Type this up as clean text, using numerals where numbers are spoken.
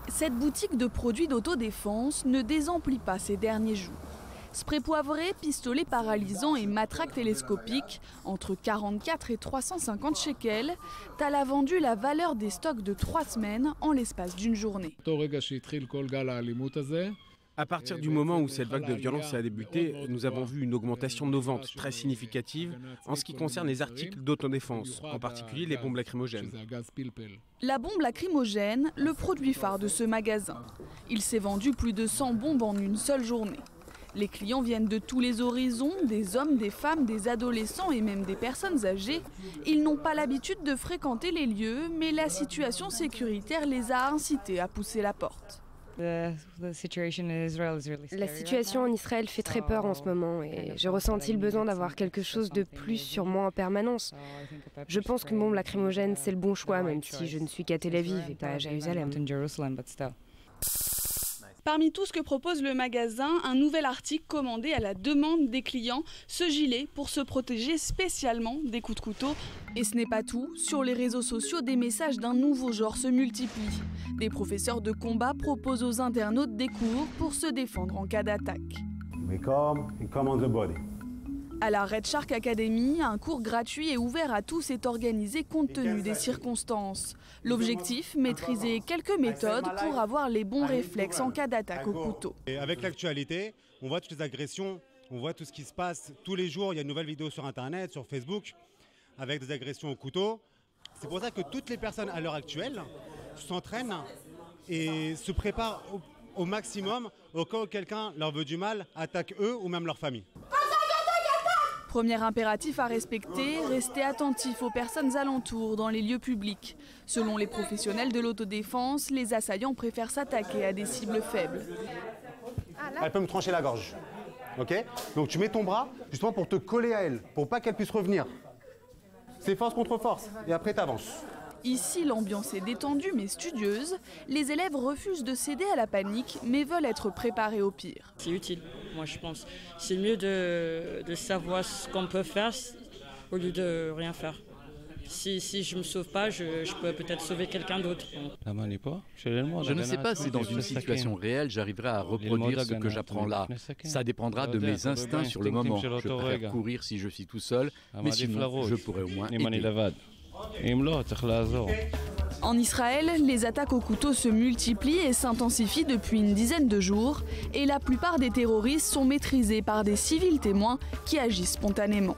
Cette boutique de produits d'autodéfense ne désemplit pas ces derniers jours. Spray poivré, pistolet paralysant et matraque télescopique, entre 44 et 350 shekels, Tal a vendu la valeur des stocks de 3 semaines en l'espace d'une journée. À partir du moment où cette vague de violence a débuté, nous avons vu une augmentation de nos ventes très significative en ce qui concerne les articles d'autodéfense, en particulier les bombes lacrymogènes. La bombe lacrymogène, le produit phare de ce magasin. Il s'est vendu plus de 100 bombes en une seule journée. Les clients viennent de tous les horizons, des hommes, des femmes, des adolescents et même des personnes âgées. Ils n'ont pas l'habitude de fréquenter les lieux, mais la situation sécuritaire les a incités à pousser la porte. La situation en Israël fait très peur en ce moment et j'ai ressenti le besoin d'avoir quelque chose de plus sur moi en permanence. Je pense qu'une bombe lacrymogène, c'est le bon choix, même si je ne suis qu'à Tel Aviv et pas à Jérusalem. Parmi tout ce que propose le magasin, un nouvel article commandé à la demande des clients, ce gilet pour se protéger spécialement des coups de couteau. Et ce n'est pas tout, sur les réseaux sociaux, des messages d'un nouveau genre se multiplient. Des professeurs de combat proposent aux internautes des cours pour se défendre en cas d'attaque. À la Red Shark Academy, un cours gratuit et ouvert à tous est organisé compte tenu des circonstances. L'objectif, maîtriser quelques méthodes pour avoir les bons réflexes en cas d'attaque au couteau. Et avec l'actualité, on voit toutes les agressions, on voit tout ce qui se passe tous les jours. Il y a une nouvelle vidéo sur Internet, sur Facebook, avec des agressions au couteau. C'est pour ça que toutes les personnes à l'heure actuelle s'entraînent et se préparent au maximum au cas où quelqu'un leur veut du mal, attaque eux ou même leur famille. Premier impératif à respecter, rester attentif aux personnes alentours dans les lieux publics. Selon les professionnels de l'autodéfense, les assaillants préfèrent s'attaquer à des cibles faibles. Elle peut me trancher la gorge. Ok ? Donc tu mets ton bras justement pour te coller à elle, pour pas qu'elle puisse revenir. C'est force contre force et après tu avances. Ici, l'ambiance est détendue mais studieuse. Les élèves refusent de céder à la panique mais veulent être préparés au pire. C'est utile, moi je pense. C'est mieux de savoir ce qu'on peut faire au lieu de rien faire. Si je ne me sauve pas, je peux peut-être sauver quelqu'un d'autre. Je ne sais pas si dans une situation réelle, j'arriverai à reproduire ce que j'apprends là. Ça dépendra de mes instincts sur le moment. Je préfère courir si je suis tout seul, mais sinon, je pourrais au moins aider. En Israël, les attaques au couteau se multiplient et s'intensifient depuis une dizaine de jours et la plupart des terroristes sont maîtrisés par des civils témoins qui agissent spontanément.